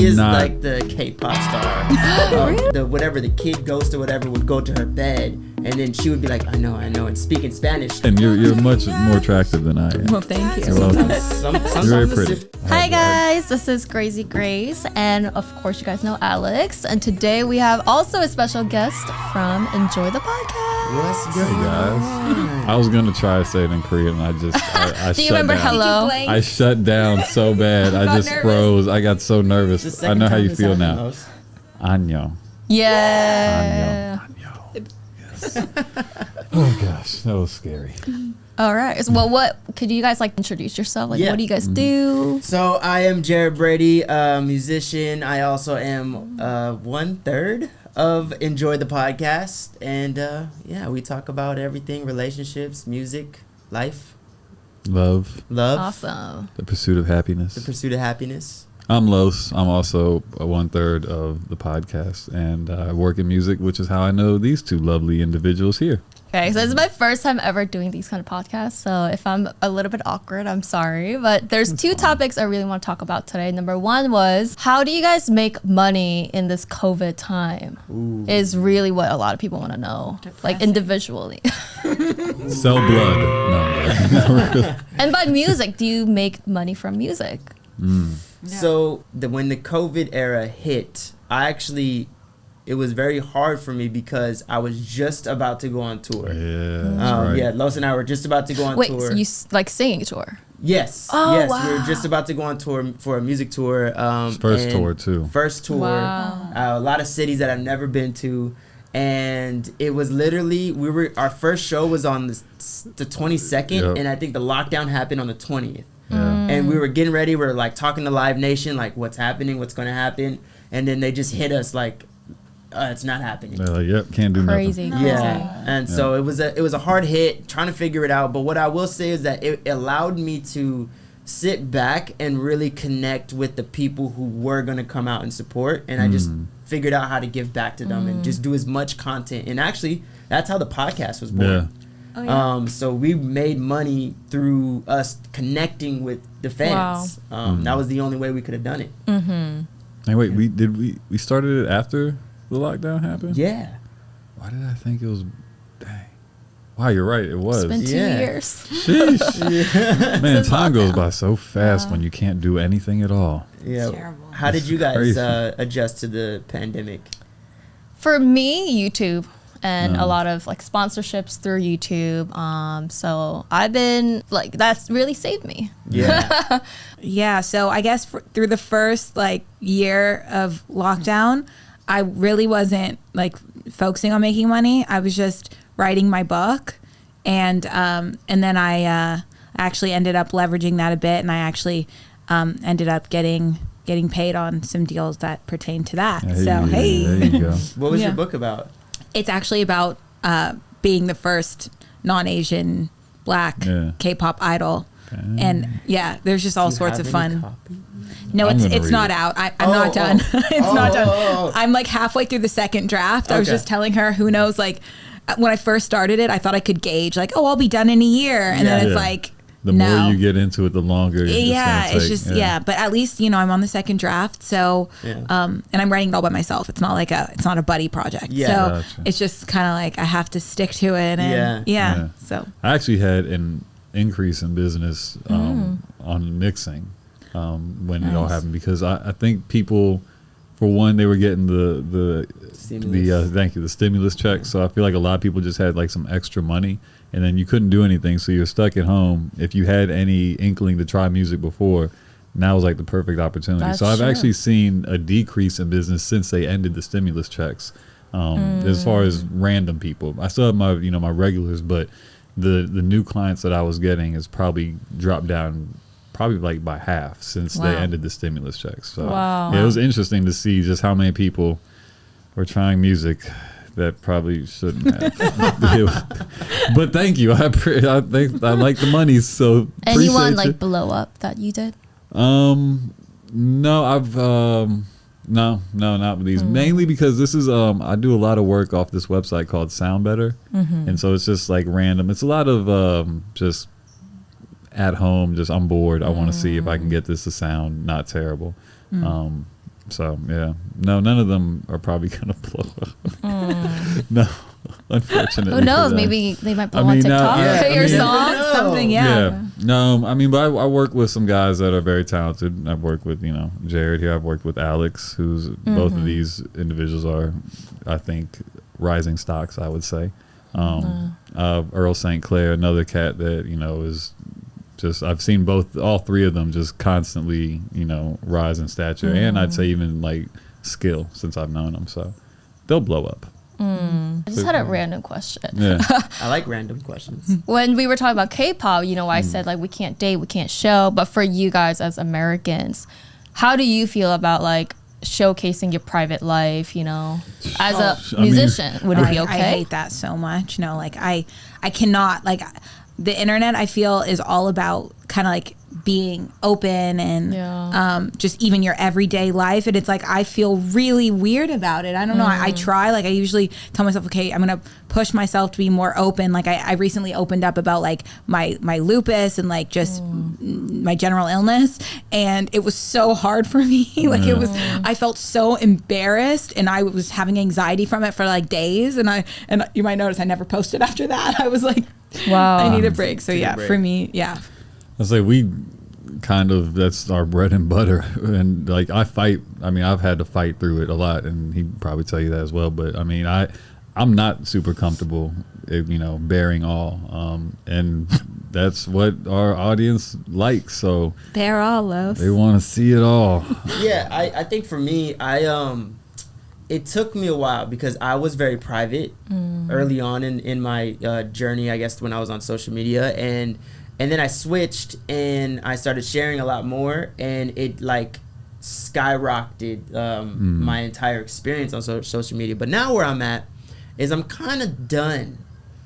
is like the K-pop star. The whatever the kid ghost or whatever would go to her bed, and then she would be like, I know, and speak in Spanish. And you're much more attractive than I am. Well, thank you. You're welcome. You're very pretty. Hi guys, this is Crazy Grace, and of course you guys know Alex. And today we have also a special guest from Enjoy the Podcast. What's good, guys? I was gonna try to say it in Korean, and I Do you remember down. hello? I shut down so bad. I just froze. I got so nervous. I know how you feel now. Annyeong. Yeah. Annyeong. Yes. Oh gosh, that was scary. All right. So, well, what could you guys like introduce yourself? Like, what do you guys do? So I am Jared Brady, a musician. I also am 1/3 of Enjoy the Podcast, and yeah, we talk about everything: relationships, music, life, Love. Awesome. The pursuit of happiness. the pursuit of happiness. I'm Los. I'm also 1/3 of the podcast, and I work in music, which is how I know these two lovely individuals here. Okay, so this is my first time ever doing these kind of podcasts. So if I'm a little bit awkward, I'm sorry. But there's two topics I really want to talk about today. Number one was, how do you guys make money in this COVID time? Is really what a lot of people want to know, like individually. Sell blood. No. And by music, do you make money from music? So when the COVID era hit, it was very hard for me because I was just about to go on tour. Yeah, that's right. Yeah, Los and I were just about to go on Wait, tour. so you like singing tour? Yes. Oh, yes. wow. We were just about to go on tour for a music tour. First tour too. First tour. Wow. A lot of cities that I've never been to. And it was literally, our first show was on the 22nd, Yep. and I think the lockdown happened on the 20th. Yeah. And we were getting ready. We were like talking to Live Nation, like what's happening, what's going to happen. And then they just hit us like, it's not happening. They're like, yep, can't do Crazy. nothing. Yeah, and so it was a hard hit trying to figure it out. But what I will say is that it allowed me to sit back and really connect with the people who were gonna come out and support, and I just figured out how to give back to them and just do as much content. And actually, that's how the podcast was born. Yeah. Oh, yeah. So we made money through us connecting with the fans. That was the only way we could have done it. Hey, wait, we started it after the lockdown happened? Yeah. Why did I think it was? Dang. Wow, you're right. It was. It's been 2 Yeah. years. Sheesh. Man, time goes by so fast when you can't do anything at all. Yeah. Terrible. How did you guys Crazy. adjust to the pandemic? For me, YouTube and a lot of like sponsorships through YouTube. So I've been like, that's really saved me. Yeah. Yeah, so I guess through the first like year of lockdown, I really wasn't like focusing on making money. I was just writing my book, and then I actually ended up leveraging that a bit, and I actually ended up getting paid on some deals that pertain to that. Hey, So hey, there you go. What was Yeah. your book about? it's actually about being the first non-Asian Black K-pop idol. And yeah, there's just all sorts of fun. No, I'm gonna it's read not it. out. I'm not done. It's not done. oh. I'm like halfway through the second draft. I was Okay. just telling her, who knows, like when I first started it, I thought I could gauge like, oh, I'll be done in a year. And then it's Yeah. like, The no. more you get into it, the longer it's Yeah, gonna it's take. just, yeah. But at least, you know, I'm on the second draft. So, Yeah. and I'm writing it all by myself. It's not like it's not a buddy project. Yeah. So Gotcha. it's just kind of like I have to stick to it. And Yeah. So, I actually had an increase in business on mixing when it all happened, because I think people, for one, they were getting the stimulus check. So I feel like a lot of people just had like some extra money, and then you couldn't do anything, so you're stuck at home. If you had any inkling to try music before, now was like the perfect opportunity. That's so I've true. actually seen a decrease in business since they ended the stimulus checks. As far as random people, I still have my my regulars, but the new clients that I was getting has probably dropped down probably like by half since they Wow. ended the stimulus checks. So Wow. yeah, it was interesting to see just how many people were trying music that probably shouldn't have. But thank you. I think I like the money. So Anyone appreciate like you. blow up that you did? No, I've no, not with these. Mainly because this is I do a lot of work off this website called Sound Better, and so it's just like random. It's a lot of just at home. Just I'm bored. I want to see if I can get this to sound not terrible. So yeah, no, none of them are probably gonna blow up. No, unfortunately. Who knows? Maybe they might blow on TikTok or your song, something. Yeah. No, I mean, but I work with some guys that are very talented. I've worked with Jared here. I've worked with Alex, who's both of these individuals are, I think, rising stocks. I would say. Earl St. Clair, another cat that is. Just I've seen all three of them just constantly, rise in stature, and I'd say even like skill since I've known them. So they'll blow up. I just had a random question. Yeah, I like random questions. When we were talking about K-pop, I said like we can't date, we can't show. But for you guys as Americans, how do you feel about like showcasing your private life? As a musician, would it be okay? I hate that so much. No, like I cannot like. The internet, I feel, is all about kind of like being open and just even your everyday life. And it's like, I feel really weird about it. I don't know. I try, like I usually tell myself, okay, I'm going to push myself to be more open. Like I recently opened up about like my lupus and like just my general illness. And it was so hard for me. Like it was, I felt so embarrassed and I was having anxiety from it for like days. And you might notice I never posted after that. I was like, wow, I need a break. So yeah, for me, yeah. I say we kind of, that's our bread and butter. And like I've had to fight through it a lot, and he'd probably tell you that as well. But I mean, I'm not super comfortable, bearing all. And that's what our audience likes. So bear all, loves. They want to see it all. Yeah, I think for me, it took me a while because I was very private early on in my journey, I guess, when I was on social media. And then I switched and I started sharing a lot more, and it like skyrocketed my entire experience on social media. But now where I'm at is I'm kind of done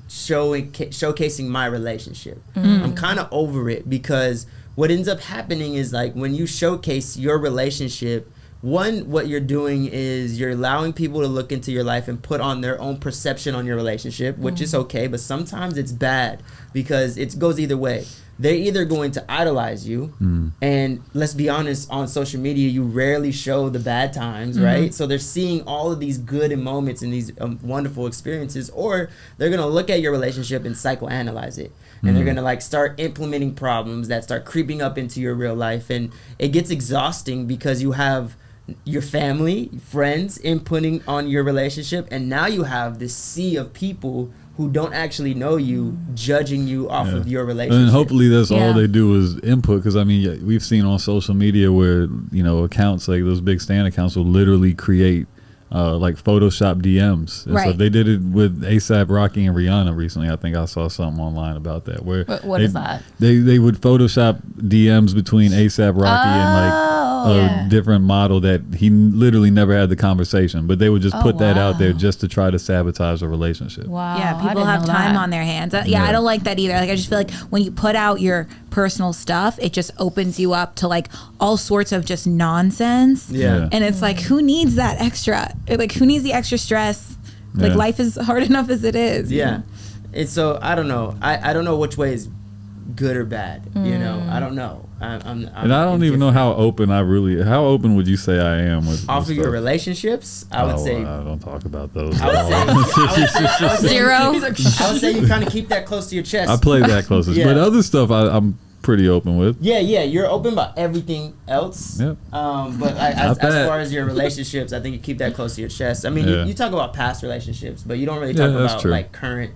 showcasing my relationship. I'm kind of over it because what ends up happening is like when you showcase your relationship, what you're doing is you're allowing people to look into your life and put on their own perception on your relationship, which is okay, but sometimes it's bad because it goes either way. They're either going to idolize you, and let's be honest, on social media, you rarely show the bad times, right? So they're seeing all of these good moments and these wonderful experiences, or they're going to look at your relationship and psychoanalyze it. And they're going to like start implementing problems that start creeping up into your real life. And it gets exhausting because you have your family, friends inputting on your relationship, and now you have this sea of people who don't actually know you judging you off of your relationship. And hopefully that's all they do is input, because I mean we've seen on social media where accounts like those big stan accounts will literally create like Photoshop DMs. And so they did it with ASAP Rocky and Rihanna recently. I think I saw something online about that. Where what is that? They would Photoshop DMs between ASAP Rocky and like a different model that he literally never had the conversation, but they would just put that out there just to try to sabotage a relationship. Wow. Yeah, people have time on their hands. I don't like that either. Like I just feel like when you put out your personal stuff, it just opens you up to like all sorts of just nonsense. Yeah. And it's like, who needs that extra? Like, who needs the extra stress? Like, life is hard enough as it is. Yeah. And so, I don't know. I don't know which way is good or bad. I don't know. I'm and I don't even know how open would you say I am with off of your relationships? I would say I don't talk about those. I would say zero. I would say you kind of keep that close to your chest. I play that closest, but other stuff I'm pretty open with. Yeah, you're open about everything else. Yep. But as far as your relationships, I think you keep that close to your chest. I mean, you talk about past relationships, but you don't really talk about like current.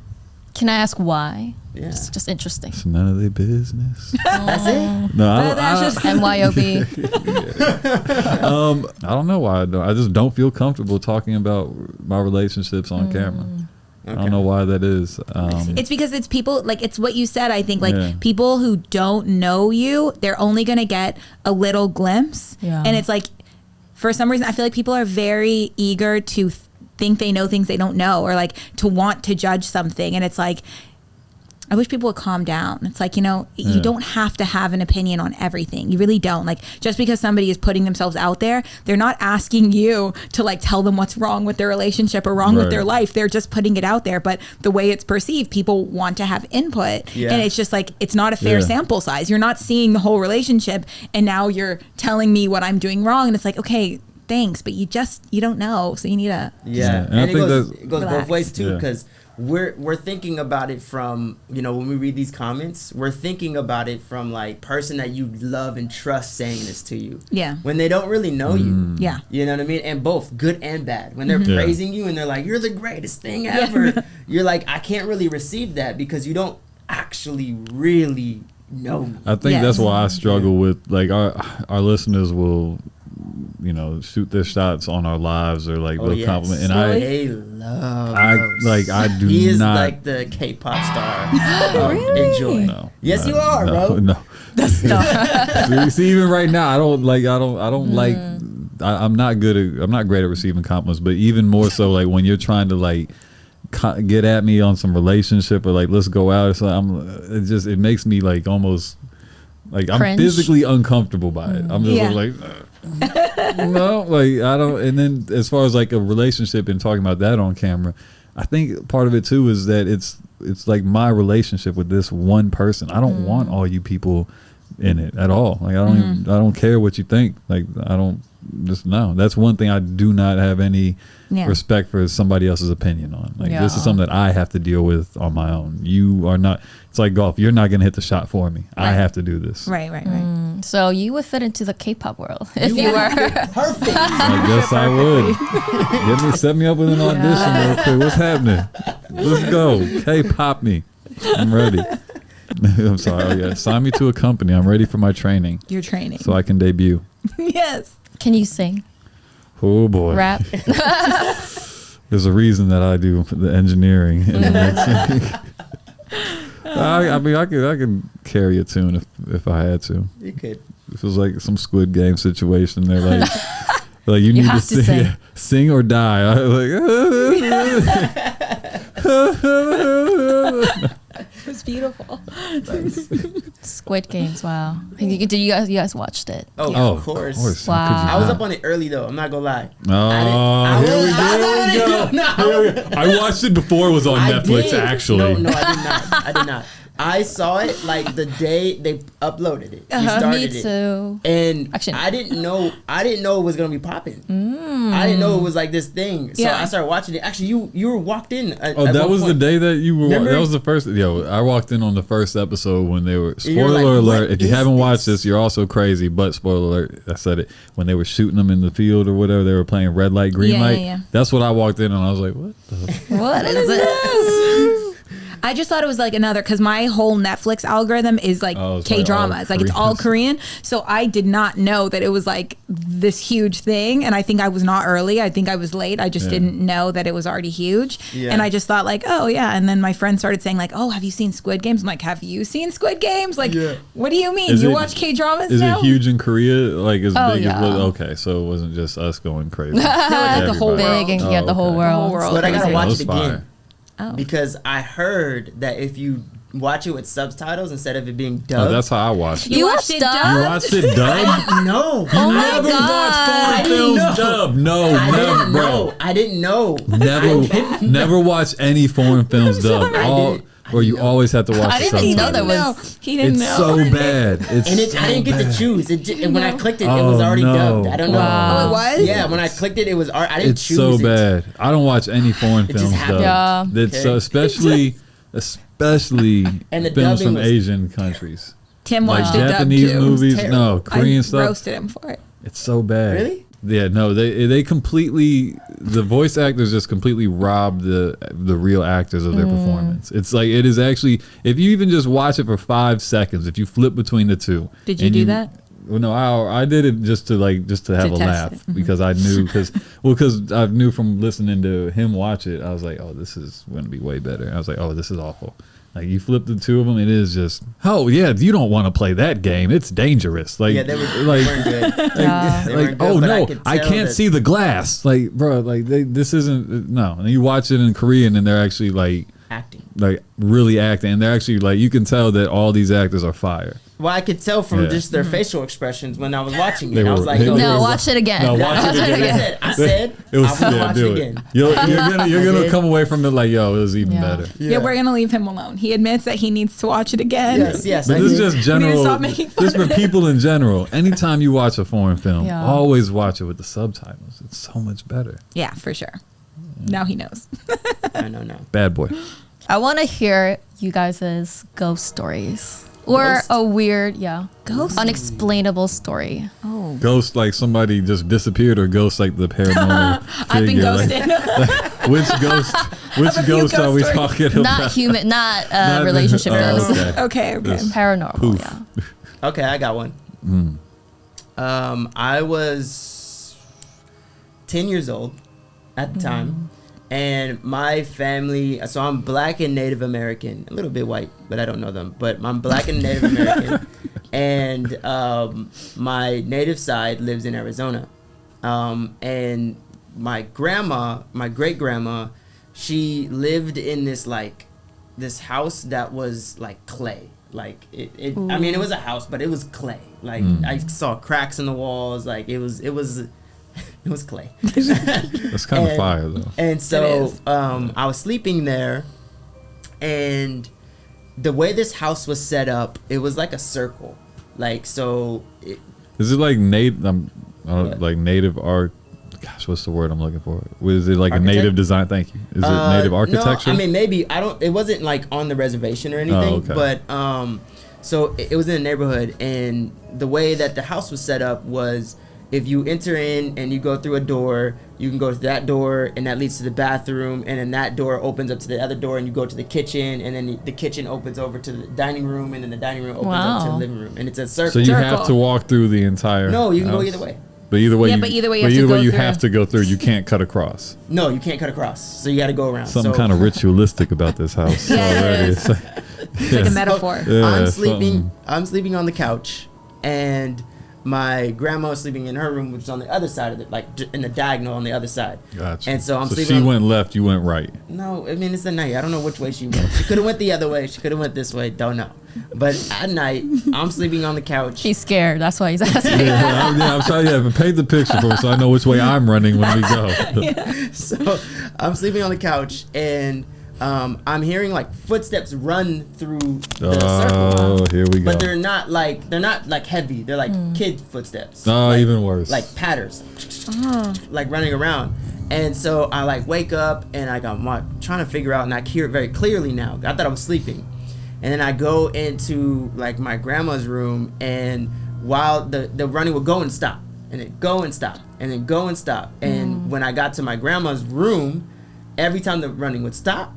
Can I ask why? Yeah. Just interesting. It's none of their business. That's it. No, that's just MYOB. I don't know why I just don't feel comfortable talking about my relationships on camera. Okay. I don't know why that is. It's because it's people, like it's what you said, I think, like people who don't know you, they're only going to get a little glimpse. Yeah. And it's like, for some reason, I feel like people are very eager to think they know things they don't know, or like to want to judge something. And it's like, I wish people would calm down. It's like, you don't have to have an opinion on everything. You really don't. Like, just because somebody is putting themselves out there, they're not asking you to like tell them what's wrong with their relationship or wrong with their life. They're just putting it out there. But the way it's perceived, people want to have input. Yeah. And it's just like, it's not a fair sample size. You're not seeing the whole relationship, and now you're telling me what I'm doing wrong. And it's like, okay, thanks, but you don't know, so you need to. Yeah, And I and it goes both relax. ways too, Yeah. because we're thinking about it from, you know, when we read these comments, we're thinking about it from like person that you love and trust saying this to you. Yeah. When they don't really know you. Yeah. You know what I mean? And both good and bad. When they're Yeah. praising you and they're like, you're the greatest thing ever, you're like, I can't really receive that because you don't actually really know me. I think Yes. that's why I struggle with, like, our listeners will, you know, shoot their shots on our lives or like will compliment, and they love I do he is not like the K-pop star of Enjoy. No, Yes, you are, bro. No. See, even right now, I don't like. I'm not great at receiving compliments, but even more so, like when you're trying to like get at me on some relationship or like let's go out. So it makes me like almost like I'm Cringe. physically uncomfortable by it. I'm just Yeah. like. No, like I don't. And then as far as like a relationship and talking about that on camera, I think part of it too is that it's like my relationship with this one person. I don't want all you people in it at all. Like I don't care what you think. Like I don't just no. That's one thing I do not have any respect for somebody else's opinion on. Like this is something that I have to deal with on my own. You are not. It's like golf. You're not gonna hit the shot for me. I have to do this. Right. So you would fit into the K-pop world if you were. Perfect. I guess I would. Set me up with an audition real quick. What's happening? Let's go. Hey, pop me. I'm ready. I'm sorry. Oh, yeah. Sign me to a company. I'm ready for my training. You're training. So I can debut. Yes. Can you sing? Oh, boy. Rap? There's a reason that I do the engineering. And the mixing. I mean, I could carry a tune if I had to. You could. If it was like some Squid Game situation, they're like, like you need to have to sing. sing or die. I was like, It was beautiful. Squid Games. Wow. Did you guys watched it? Oh, of course. How could you I was not? up on it early though. I'm not gonna lie. Oh, here we go. No, I watched it before it was on Netflix. did. Actually, No, I did not. I saw it like the day they uploaded it. We started Me it. too. And Actually- I didn't know it was gonna be popping. I didn't know it was like this thing. So Yeah. I started watching it. Actually, you were walked in. that was the day that you were. Remember? That was the first. Yo, I walked in on the first episode when they were. You were Spoiler like, alert! "What If you is haven't watched this?" this, you're also crazy. But spoiler alert! I said it when they were shooting them in the field or whatever. They were playing red light, green Yeah, light. yeah. That's what I walked in and I was like, what the? What is this? I just thought it was like another, because my whole Netflix algorithm is like Oh, it's like K-dramas. all Like it's all Koreans. Korean. So I did not know that it was like this huge thing. And I think I was not early. I think I was late. I just didn't know that it was already huge. Yeah. And I just thought like, oh yeah. And then my friend started saying like, oh, have you seen Squid Games? I'm like, have you seen Squid Games? Like, what do you mean? Is You it- watch K-dramas Is now? it huge in Korea? Like as Oh, big yeah. as okay, so it wasn't just us going crazy. No, it's like the whole Everybody. Big and world. yeah, the whole okay. world. The whole world. But I gotta Crazy. watch That it was again. fire. Oh. Because I heard that if you watch it with subtitles instead of it being Oh, dubbed. that's how I watched it. You You watched watched it Dub? You dubbed? watched it dubbed? No. Oh my Never God. watched foreign films know. dubbed. No, I never, didn't bro. know. I didn't know. Never watch any foreign films dubbed. I All, didn't- or you always have to watch I the didn't even know subtitles. there was. He didn't It's know. so bad. It's And so I didn't get bad. to choose. And when I clicked it, it Oh, was already no. dubbed. I don't know. Wow. Oh, it was? Yeah, when I clicked it, it was. I didn't It's choose so it. bad. I don't watch any foreign It just films happened. dubbed. Yeah. It's Okay. especially And the films dubbing from was- Asian countries. Tim Like watched it dubbed Japanese too. movies, terrible. no, Korean I stuff. roasted him for it. It's so bad. Really? Yeah, no, they completely, the voice actors just completely rob the real actors of their performance. It's like, it is actually, if you even just watch it for 5 seconds, if you flip between the two. Did you and do that? Well, no, I did it just to have a test laugh it. because I knew, because I knew from listening to him watch it, I was like, oh, this is going to be way better. I was like, oh, this is awful. Like you flip the two of them, it is just, oh yeah, you don't want to play that game. It's dangerous. Like, Yeah, they weren't good. Yeah. They like, weren't good, oh but no, could I tell can't that- see the glass. Like, bro, like this isn't no. And you watch it in Korean, and they're actually like acting. like really acting, and they're actually like you can tell that all these actors are fire. Well, I could tell from just their facial expressions when I was watching it. I was like, no, watch it again. No, watch it again. I said it was, I will watch it again. You're gonna come away from it like, yo, it was even better. Yeah, we're gonna leave him alone. He admits that he needs to watch it again. Yes. But this is just general. Stop making fun Just for people in general. Anytime you watch a foreign film, Yeah. always watch it with the subtitles. It's so much better. Yeah, for sure. Now he knows. I know now. Bad boy. I want to hear you guys' ghost stories. Or a weird, Ghost? unexplainable story. Oh. Ghost like somebody just disappeared, or ghost like the paranormal I've been figure. ghosted. Like, which ghost are we ghost talking about? Not human, not relationship ghosts. Okay. This- Paranormal, Poof. yeah. Okay, I got one. I was 10 years old at the time, and my family, so I'm black and Native American, a little bit white, but I don't know them, but I'm black and Native American, and my native side lives in Arizona, and my great grandma, she lived in this house that was like clay. Like I mean, it was a house, but it was clay. Like I saw cracks in the walls. Like it was clay. That's kind of fire though. And so I was sleeping there, and the way this house was set up, it was like a circle. Like so. Is it like native? Like native art. Gosh, what's the word I'm looking for? Was it like a native design? Thank you. Is it native architecture? No, I mean maybe I don't. It wasn't like on the reservation or anything. Oh, okay. But so it was in a neighborhood, and the way that the house was set up was, if you enter in and you go through a door, you can go to that door, and that leads to the bathroom, and then that door opens up to the other door, and you go to the kitchen, and then the kitchen opens over to the dining room, and then the dining room opens up to the living room, and it's a circle. So you have to walk through the entire. No, you can house? go either way. But either way, you have to go through. You can't cut across. No, you can't cut across. So you got to go around. Something kind of ritualistic about this house already. It's like a metaphor. I'm sleeping on the couch, and my grandma was sleeping in her room, which is on the other side of it, like in the diagonal on the other side. Gotcha. And so I'm sleeping. She went left, you went right. No, I mean it's the night. I don't know which way she went. She could have went the other way. She could have went this way. Don't know. But at night, I'm sleeping on the couch. He's scared. That's why he's asking. I'm sorry. Yeah, paint the picture for me so I know which way I'm running when we go. So I'm sleeping on the couch, and I'm hearing like footsteps run through the circle. Oh, here we go. But they're not like heavy. They're like kid footsteps. Oh, like, even worse. Like patters, like running around. And so I like wake up, and I'm trying to figure out, and I hear it very clearly now. I thought I was sleeping. And then I go into like my grandma's room, and while the running would go and stop, and then go and stop, and then go and stop. And when I got to my grandma's room, every time the running would stop,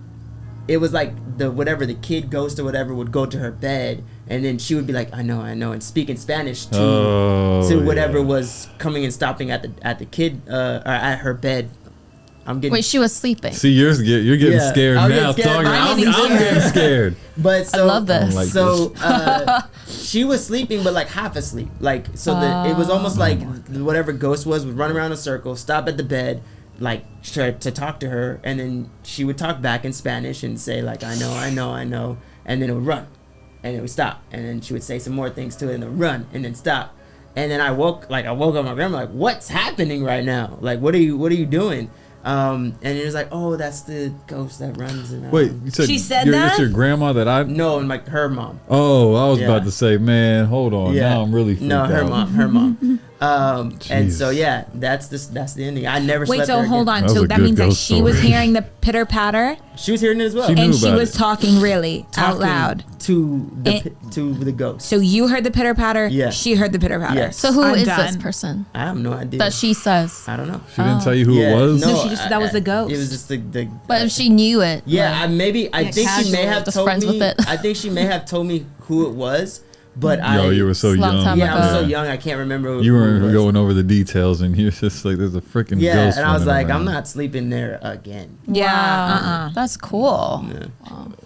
it was like the kid ghost or whatever would go to her bed, and then she would be like, I know, and speak in Spanish to whatever was coming and stopping at the kid or at her bed. Wait, she was sleeping. See, you're getting scared now. I'm getting scared. But so, I love this. Like so she was sleeping, but like half asleep. Like so, it was almost like whatever ghost would run around in a circle, stop at the bed, like try to talk to her, and then she would talk back in Spanish and say like, I know, and then it would run, and it would stop, and then she would say some more things to it, and then run, and then stop. And then I woke up my grandma like, what's happening right now? Like, what are you doing? And it was like, oh, that's the ghost that runs around. Wait, you said she said that? It's your grandma that I... No, and like her mom. Oh, I was about to say, man, hold on. Yeah. Now I'm really freaked out. her mom. And so yeah, that's the ending. I never slept there so hold again. on. So that means that she was hearing the pitter patter. She was hearing it as well. And she was talking really out loud to the ghost. So you heard the pitter patter. Yeah. She heard the pitter patter. Yes. So who is this person I have no idea. that she says? I don't know. She didn't tell you who it was? No, she just said that was the ghost. It was just the But if she knew it. yeah, I think she may have just told friends me. with it. I think she may have told me who it was, But you were so Long young. time yeah, I was ago. so young. I can't remember. You who weren't it was. going over the details, and you're just like, there's a freaking Yeah, ghost. and I was running like, I'm around. not sleeping there again. Yeah. That's cool.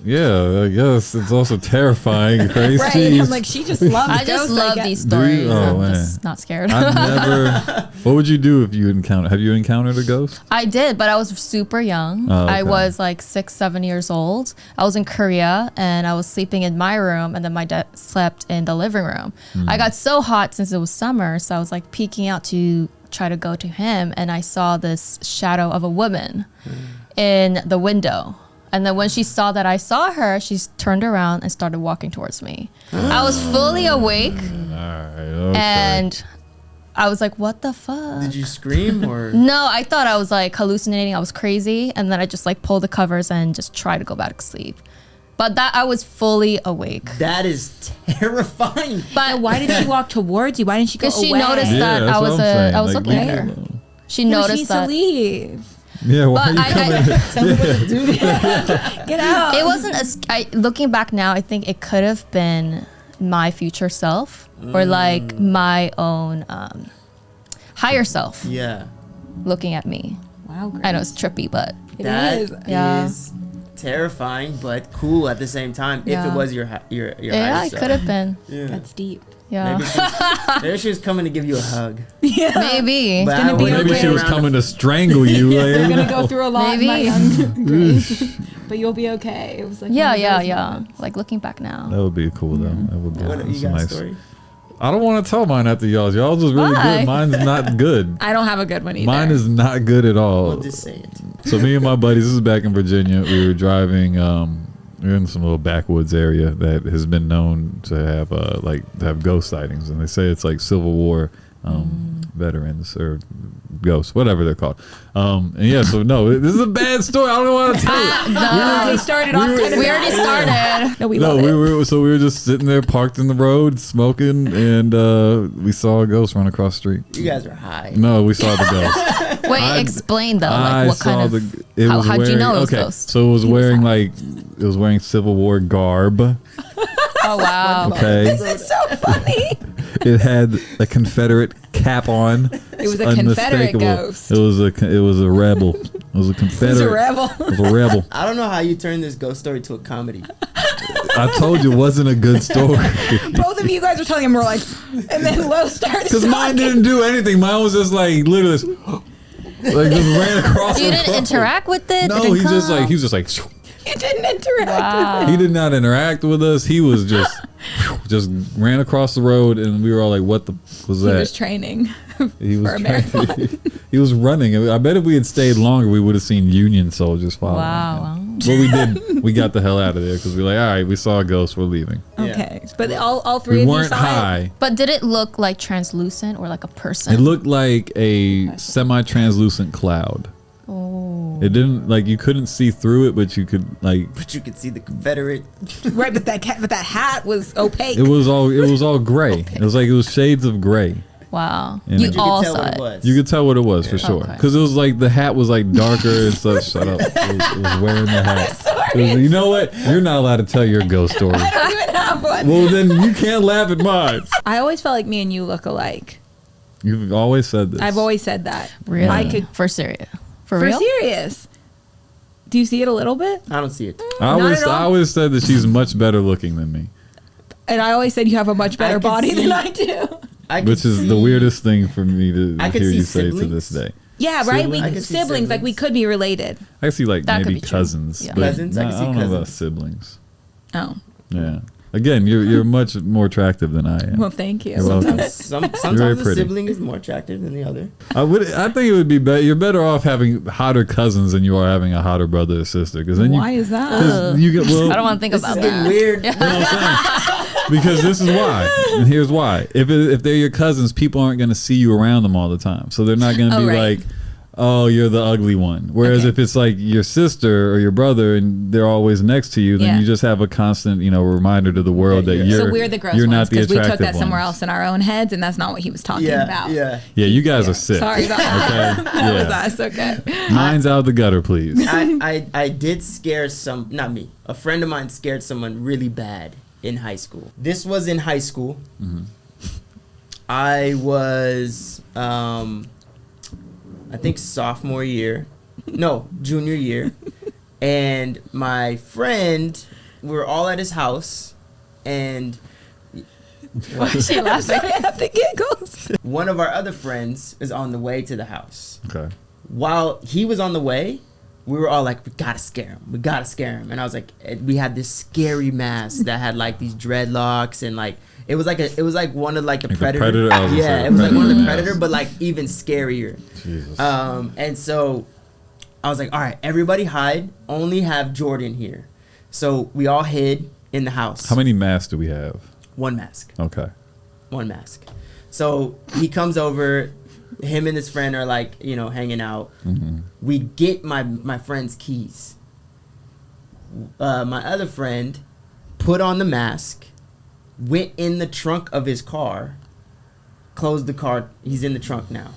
Yeah, I guess it's also terrifying. Crazy. Right. I'm like, she just loves I just ghosts, love guess. these stories. Oh, I'm man. just not scared. I've never. What would you do if you encountered? Have you encountered a ghost? I did, but I was super young. Oh, okay. I was like 6, 7 years old. I was in Korea and I was sleeping in my room, and then my dad slept in the living room. I got so hot since it was summer, so I was like peeking out to try to go to him, and I saw this shadow of a woman in the window. And then when she saw that I saw her, she turned around and started walking towards me. I was fully awake, All right. Okay. and I was like, what the fuck? Did you scream or? No, I thought I was like hallucinating. I was crazy. And then I just like pulled the covers and just tried to go back to sleep. But that I was fully awake. That is terrifying. But Why did she walk towards you? Why didn't she go because she away? noticed Yeah, that that's I what was I'm saying. I was Like, looking leave at me her. alone. She Yeah, but she noticed needs to that. leave. Yeah, why But are you coming? Tell me what to do. Get out. It wasn't looking back now, I think it could have been my future self or like my own higher self Yeah, looking at me. Wow, I know it's trippy, but that is. Yeah. is terrifying, but cool at the same time. If Yeah. it was your yeah, higher it self. could have been. Yeah. That's deep. Yeah, Maybe she was coming to give you a hug. maybe. But gonna I be wouldn't Maybe wait she was around coming to strangle you. You're Like, gonna go through a lot, Maybe. my young Grace, but you'll be okay. It was like Yeah, one of yeah, those yeah. moments. Like looking back now. that would be cool though. That would be What, you that's got a nice. story? I don't want to tell mine after y'all's. Y'all's was really Why? good. Mine's not good. I don't have a good one either. Mine is not good at all. Well, just say it. So me and my buddies, this is back in Virginia. We were driving. We were in some little backwoods area that has been known to have ghost sightings, and they say it's like Civil War veterans or ghosts, whatever they're called. And yeah, so no, this is a bad story. I don't want to tell it. We already started off. kind of We already started. No, we No, love it. we were just sitting there parked in the road smoking, and we saw a ghost run across the street. You guys are high. No, we saw the ghost. Wait, explain though. I Like what saw kind of it was how'd you wearing- know it was okay, ghost? So it was wearing Civil War garb. Oh wow. Okay. It's so funny. It had a Confederate cap on. It was a Confederate Unmistakable. ghost. It was a rebel. It was a Confederate. It was a rebel. It was a rebel. I don't know how you turned this ghost story to a comedy. I told you it wasn't a good story. Both of you guys were telling him, we're like, and then Lo started Because mine didn't do anything. Mine was just like literally just, like just ran across You the didn't road. interact with it? No, Didn't he just come? like he was just like You didn't interact Wow. he did not interact with us. He was just ran across the road, and we were all like, "What the was with him. that?" He was training He was for a marathon. he was running. I bet if we had stayed longer, we would have seen Union soldiers following. Wow. him. But we did. We got the hell out of there because we were like, all right, we saw a ghost. We're leaving. Okay, but all three We of you weren't saw high. But did it look like translucent or like a person? It looked like a semi-translucent cloud. Oh. It didn't like you couldn't see through it, but you could like But you could see the Confederate. it. Right, but that hat was opaque. it was all gray. It was like it was shades of gray. Wow. And You you You all could tell saw what it. it was. You could tell what it was for sure Okay. because it was like the hat was like darker and such. Shut up! It was wearing the hat. It was- you know what? You're not allowed to tell your ghost story. I don't even have one. Well, then you can't laugh at mine. I always felt like me and you look alike. You've always said this. I've always said that. Really? I could For serious. For for real? serious. Do you see it a little bit? I don't see it. I Not at all. always said that she's much better looking than me, And I always said you have a much better could body see- than I do. I could which is the see- weirdest thing for me to I could hear see you say to siblings. this day. Yeah, right. We I could see siblings, like we siblings. could be related. I see like That could maybe be true. cousins. Yeah. but Cousins? I can nah, see don't know about cousins. siblings. Oh, Yeah. Again, you're much more attractive than I am. well, thank you. You're welcome. Sometimes very the pretty. sibling is more attractive than the other. I think it would be better. You're better off having hotter cousins than you are having a hotter brother or sister. Because then Why is that? 'cause you get well. I don't want to think This about is getting that. weird. You know what I'm saying? Because this is why, and here's why. If they're your cousins, people aren't going to see you around them all the time, so they're not going to Oh, be right. like, "Oh, you're the ugly one." Whereas Okay. if it's like your sister or your brother and they're always next to you, then Yeah. you just have a constant, reminder to the world that you're So we're the gross you're ones not the because we attractive took that somewhere ones. else in our own heads, and that's not what he was talking about. Yeah. Yeah, you guys are sick. Sorry about that. Okay. That was Yeah. us. Okay. Mine's out the gutter, please. I did scare not me. A friend of mine scared someone really bad. in high school. This was in high school. I was, I think junior year. And my friend, we were all at his house, and Why is she laughing at the giggles? one of our other friends is on the way to the house. Okay. While he was on the way, we were all like, we gotta scare him. And I was like, we had this scary mask that had like these dreadlocks, and like it was like one of like the Predator. Predator? Yeah, it was like one of the Predator, but like even scarier. Jesus. And so I was like, all right, everybody hide, only have Jordan here. So we all hid in the house. How many masks do we have? One mask. Okay. One mask. So he comes over, him and his friend are like, hanging out. We get my friend's keys. My other friend put on the mask, went in the trunk of his car, closed the car. He's in the trunk now.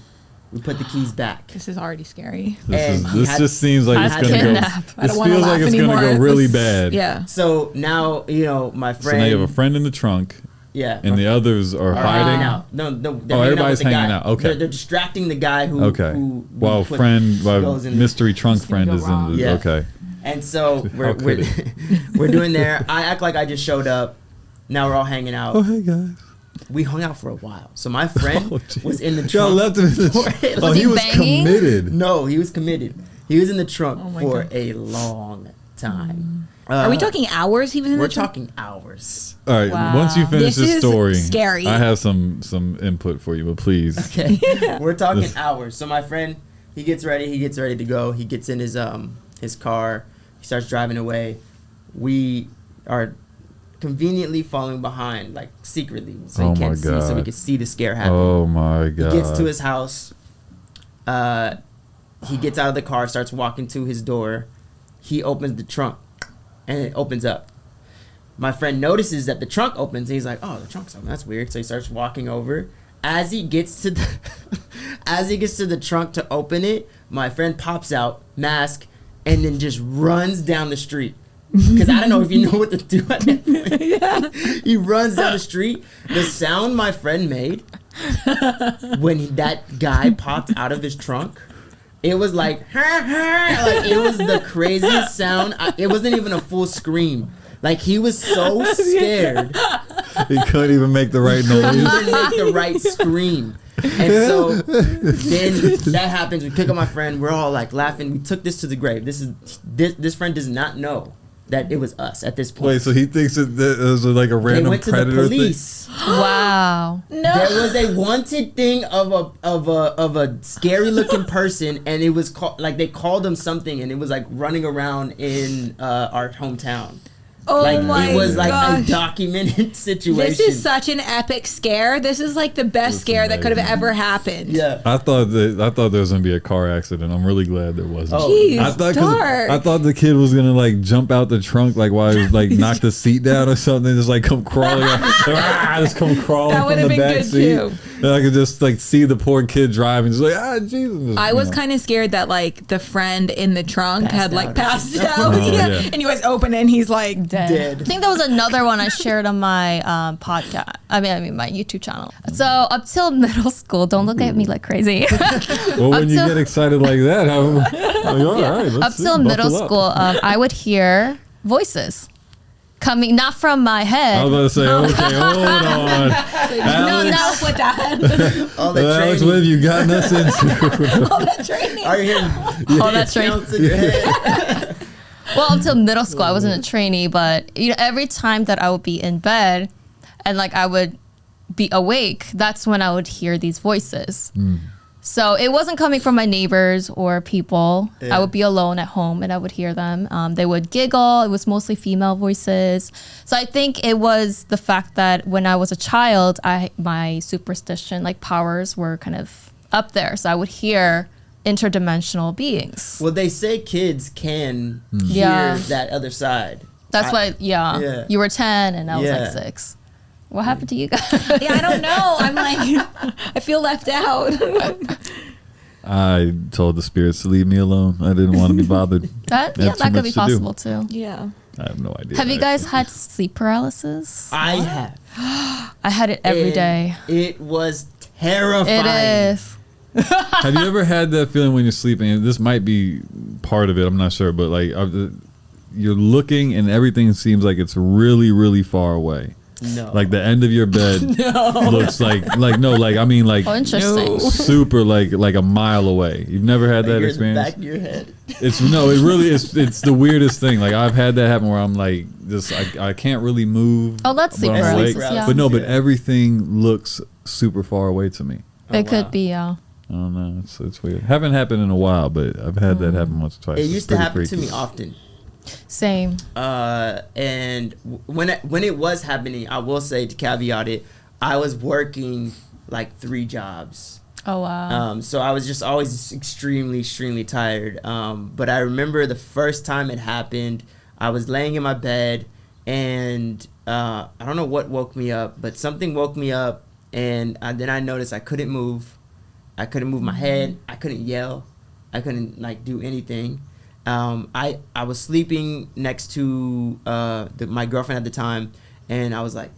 We put the keys back. This is already scary. This just seems like it's gonna go. I This don't wanna feels like laugh it's gonna anymore. go really bad. Yeah. So now, my friend. So now you have a friend in the trunk. Yeah. And the others are hiding. Hanging out. No, they're everybody's hanging hanging out. out. Okay. They're distracting the guy who. Okay. While mystery trunk friend is in the. Yeah. Okay. And so we're doing there. I act like I just showed up. Now we're all hanging out. Oh, hey guys. We hung out for a while. So my friend was in the trunk. Y'all left him in the trunk. Oh, he was committed. No, he was committed. He was in the trunk for a long time. Are we talking hours he was in the trunk? We're talking hours. All right. Wow. Once you finish this story, scary. I have some input for you, but please. Okay. We're talking hours. So my friend, he gets ready to go. He gets in his car. He starts driving away. We are conveniently following behind, like secretly, so he can't see, so we can see the scare happen. Oh my god! He gets to his house. He gets out of the car, starts walking to his door. He opens the trunk, and it opens up. My friend notices that the trunk opens, and he's like, "Oh, the trunk's open. That's weird." So he starts walking over. As he gets to the trunk to open it, my friend pops out, mask, and then just runs down the street. Because I don't know if you know what to do at that point. Yeah. He runs down the street. The sound my friend made when that guy popped out of his trunk, it was like, like it was the craziest sound. It wasn't even a full scream. Like he was so scared. He couldn't even make the right noise. He couldn't make the right scream. And so then that happens. We pick up my friend. We're all like laughing. We took this to the grave. This friend does not know that it was us at this point. Wait, so he thinks it was like a random they went to predator the police. Wow. No. There was a wanted thing of a scary looking person, and it was called, like they called him something, and it was like running around in our hometown. Oh like my it was like gosh. a documented situation. This is such an epic scare. This is like the best scare that could have ever happened. Yeah. I thought there was gonna be a car accident. I'm really glad there wasn't. Oh. Jeez, I thought the kid was gonna like jump out the trunk like while he was like knock the seat down or something, just like come crawling out. Just come crawling That would from have the been back good seat. too. And I could just like see the poor kid driving, just like Jesus. I was kind of scared that like the friend in the trunk had like passed out. Oh, yeah. yeah. And he was open and he's like Dead. I think that was another one I shared on my podcast. I mean my YouTube channel. So up till middle school, don't look at me like crazy. Well, when you get excited like that, all right, up till middle school, I would hear voices coming not from my head. I was about to say, okay, hold on. no, with that. All that Alex, training. what have you gotten us into? All that training. Are you hearing Oh, that's right. counts in your head? Well, up till middle school, I wasn't a trainee, but every time that I would be in bed and like I would be awake, that's when I would hear these voices. So it wasn't coming from my neighbors or people. Yeah. I would be alone at home and I would hear them. They would giggle. It was mostly female voices. So I think it was the fact that when I was a child, my superstition, like powers were kind of up there. So I would hear interdimensional beings. Well, they say kids can hear Yeah. that other side. That's why, Yeah. you were 10 and I was Yeah. like 6. What happened to you guys? Yeah, I don't know. I'm like, I feel left out. I told the spirits to leave me alone. I didn't want to be bothered. That That's too could be much to do. possible too. Yeah. I have no idea. Have you guys had sleep paralysis? I have. I had it every day. It was terrifying. It is. Have you ever had that feeling when you're sleeping? And this might be part of it. I'm not sure, but like you're looking and everything seems like it's really, really far away. No. Like the end of your bed looks like no, like I mean like Oh, interesting. super like a mile away. You've never had that You're in the experience? back of your head. It really is. It's the weirdest thing. Like I've had that happen where I'm like just I can't really move. Oh, that's sleep but I'm awake. paralysis. Yeah. But no, but everything looks super far away to me. It could be, yeah. I don't know. It's weird. Haven't happened in a while, but I've had that happen once or twice. It It's used to pretty happen to freaky. me often. Same. And when it was happening, I will say, to caveat it, I was working like 3 jobs. Oh, wow. So I was just always extremely, extremely tired. But I remember the first time it happened, I was laying in my bed, and I don't know what woke me up, but something woke me up, and then I noticed I couldn't move. I couldn't move my head. I couldn't yell. I couldn't like do anything. I was sleeping next to my girlfriend at the time, and I was like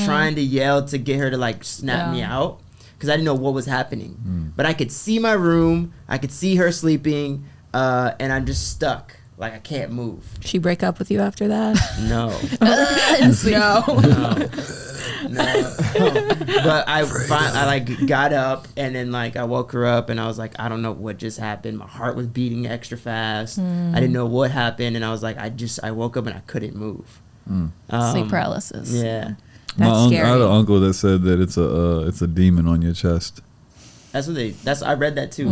trying to yell to get her to like snap me out, because I didn't know what was happening. But I could see my room, I could see her sleeping, and I'm just stuck. Like I can't move. She break up with you after that? No. No. But I like got up, and then like I woke her up, and I was like, I don't know what just happened. My heart was beating extra fast. I didn't know what happened, and I was like, I woke up and I couldn't move. Sleep paralysis. Yeah. That's scary. I had an uncle that said that it's a demon on your chest. I read that too.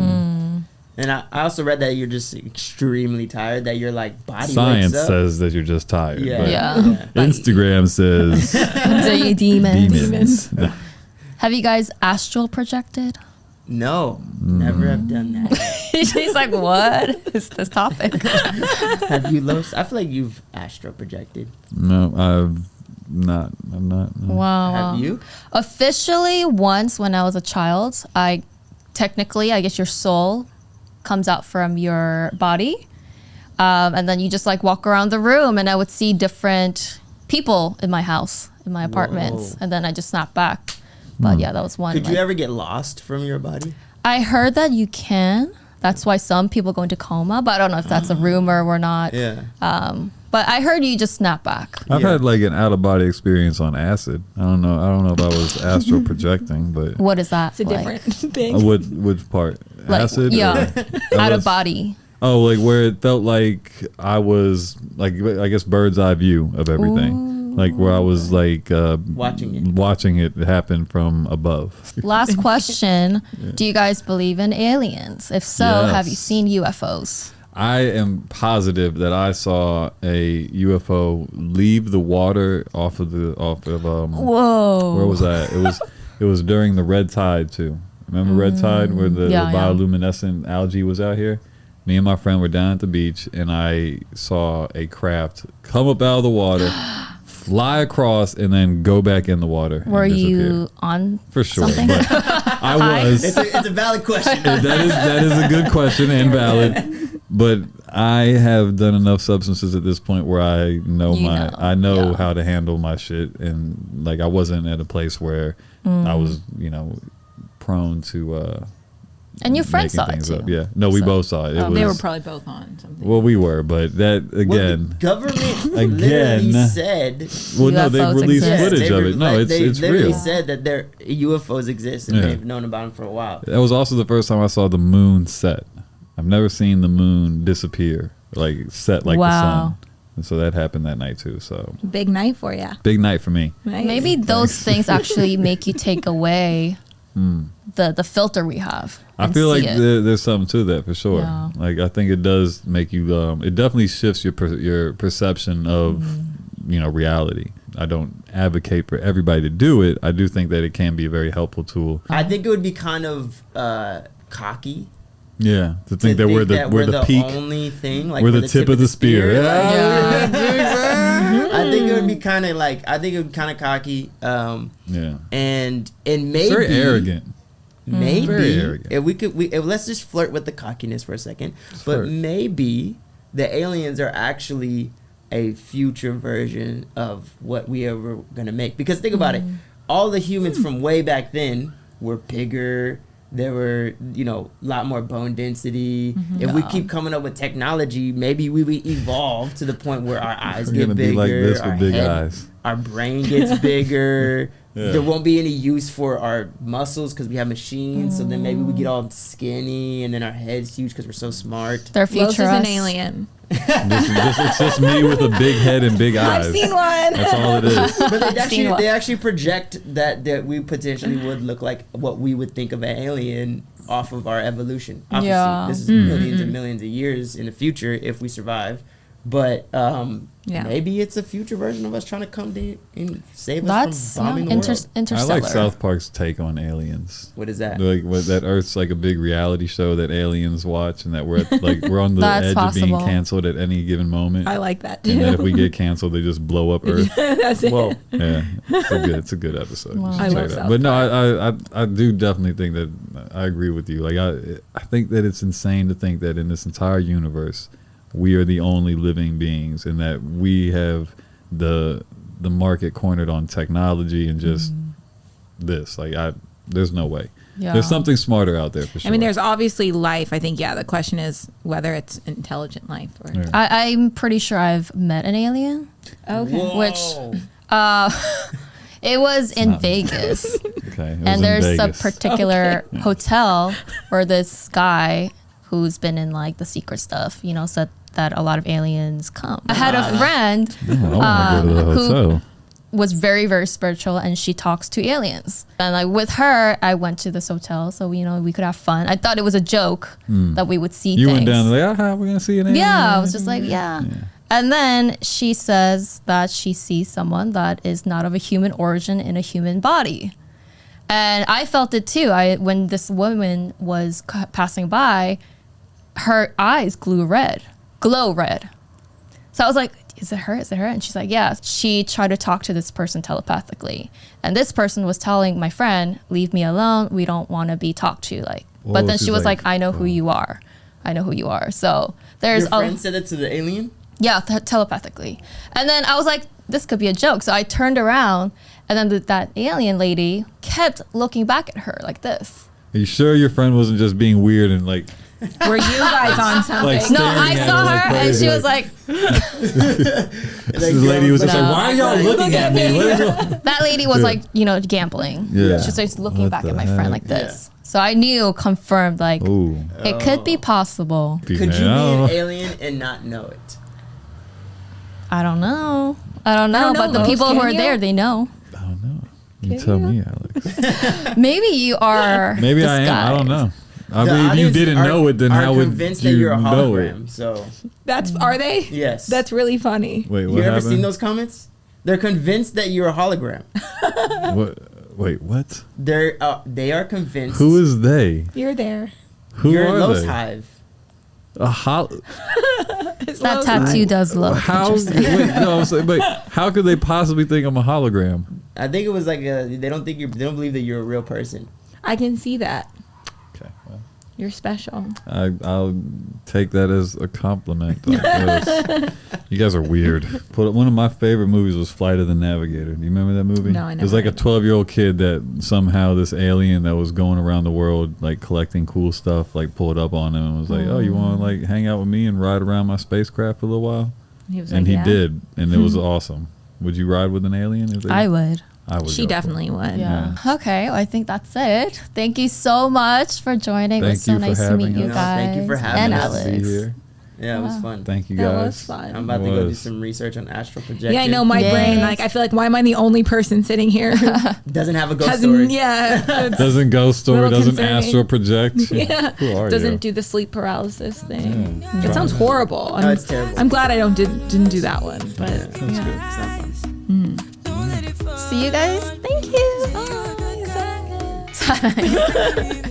And I also read that you're just extremely tired, that your like body Science wakes up. says that you're just tired. Yeah. But Yeah. Instagram says Demons. demons. Have you guys astral projected? No, never have done that. She's like, what is this topic? Have you, Los? I feel like you've astral projected. No, I'm not. No. Wow. Have you? Officially, once when I was a child, I guess your soul comes out from your body, and then you just like walk around the room, and I would see different people in my house, in my apartments. Whoa. And then I just snapped back. But yeah, that was one. Could you ever get lost from your body? I heard that you can. That's why some people go into coma, but I don't know if that's a rumor or not. Yeah. But I heard you just snap back. I've Yeah. had like an out of body experience on acid. I don't know if I was astral projecting, but What is that? It's a like? different thing. which part? Like, Acid? yeah. Or- Out of body. Oh, like where it felt like I was like, I guess, bird's eye view of everything. Like where I was like watching it happen from above. Last question. Do you guys believe in aliens? If so, Yes. have you seen UFOs? I am positive that I saw a UFO leave the water off of Whoa. where was that? It was during the red tide too. Remember red tide where the Yeah, yeah. bioluminescent algae was out here? Me and my friend were down at the beach, and I saw a craft come up out of the water, fly across, and then go back in the water. and Were disappear. you on For sure, something? but I was. It's a valid question. That is a good question and valid. But I have done enough substances at this point where I know I know yeah. how to handle my shit, and like I wasn't at a place where I was, prone to And your friend making saw it things too. up. Yeah, no, we So- both saw it. It They were was- probably both on something. well, we were, but that Well, again. the government Again. literally said. Well, no, they UFOs released exist. footage of it. No, it's literally real. said that their UFOs exist, and Yeah. they've known about them for a while. That was also the first time I saw the moon set. I've never seen the moon disappear, like set like the Wow. sun. And so that happened that night too. So Big night for you. big night for me. Nice. Maybe those things actually make you take away the filter we have. I and feel like see it. there's something to that for sure. Yeah. Like I think it does make you. It definitely shifts your perception of reality. I don't advocate for everybody to do it. I do think that it can be a very helpful tool. I think it would be kind of cocky Yeah, to think that we're the peak. only thing. Like We're the tip of the spear. Like, Yeah. I think it would be kind of cocky. Yeah, And maybe it's very arrogant. Maybe Very arrogant. if let's just flirt with the cockiness for a second. Flirt. But maybe the aliens are actually a future version of what we are going to make. Because think about it. All the humans from way back then were bigger. There were, a lot more bone density. If we keep coming up with technology, maybe we would evolve to the point where our eyes get bigger. Like this with big eyes. Our brain gets bigger. Yeah. There won't be any use for our muscles because we have machines. So then maybe we get all skinny and then our head's huge because we're so smart. Their future is an alien. It's just me with a big head and big eyes. I've seen one. That's all it is. But they actually project that we potentially would look like what we would think of an alien off of our evolution. Obviously, this is millions and millions of years in the future if we survive. But maybe it's a future version of us trying to come to and save us from bombing the world. Interstellar. I like South Park's take on aliens. What is that? Like that Earth's like a big reality show that aliens watch, and that we're on the edge of being canceled at any given moment. I like that too. And that if we get canceled, they just blow up Earth. That's it. Whoa. Yeah, it's a good episode. Wow. I love South Park. But no, I do definitely think that I agree with you. Like I think that it's insane to think that in this entire universe, we are the only living beings, and that we have the market cornered on technology and just this. Like there's no way. Yeah. There's something smarter out there for sure. I mean, there's obviously life. I think, the question is whether it's intelligent life. Or I'm pretty sure I've met an alien. Okay. Whoa. Which, it was in Vegas. Okay. And there's a particular hotel where this guy who's been in like the secret stuff, said that a lot of aliens come. I had a friend who was very, very spiritual, and she talks to aliens. And like with her, I went to this hotel, so we could have fun. I thought it was a joke that we would see things. You went down there, we're gonna see an alien. Yeah, I was just like, yeah. And then she says that she sees someone that is not of a human origin in a human body. And I felt it too. When this woman was passing by, her eyes glow red. So I was like, is it her? And she's like, yeah. She tried to talk to this person telepathically. And this person was telling my friend, leave me alone. We don't want to be talked to. But then she was like, I know who you are. So there's... Your friend said it to the alien? Yeah, telepathically. And then I was like, this could be a joke. So I turned around, and then that alien lady kept looking back at her like this. Are you sure your friend wasn't just being weird and like... Were you guys on something? No, I saw her and she was like... This lady was just like, why are y'all looking at me? That lady was like, gambling. Yeah. She was just looking back at my friend like this. Yeah. So I knew, confirmed, it could be possible. Could you be an alien and not know it? I don't know, but the people who are there, they know. I don't know. You tell me, Alex. Maybe you are. Maybe I am. I don't know. I mean, if you didn't know it, then how would convinced that you're a hologram? So are they? Yes. That's really funny. Wait, what you ever happened? seen those comments? They're convinced that you're a hologram. Wait, what? They are convinced. Who is they? You're there. You're are Los they? Hive. That tattoo does look interesting. But how could they possibly think I'm a hologram? I think it was like they don't believe that you're a real person. I can see that. Okay, well, you're special. I'll take that as a compliment. You guys are weird. One of my favorite movies was Flight of the Navigator. Do you remember that movie? No, I never. It was like a 12-year-old kid that somehow this alien that was going around the world like collecting cool stuff like pulled up on him and was like, oh, you want to like hang out with me and ride around my spacecraft for a little while? He was and he did, and it was awesome. Would you ride with an alien? I would. She definitely would. Yeah. Okay. Well, I think that's it. Thank you so much for joining. It was so nice to meet you guys. Thank you for having us. And Alex. Yeah, it was fun. Thank you guys. That was fun. I'm about to go do some research on astral projection. Yeah, I know my brain. Like, I feel like, why am I the only person sitting here who doesn't have a ghost story? Yeah, doesn't ghost story. Doesn't astral project. Yeah, who are doesn't you? do the sleep paralysis thing. Yeah. It sounds horrible. No, it's terrible. I'm glad I didn't do that one. But that's good. It's not fun. See you guys. Thank you. Bye.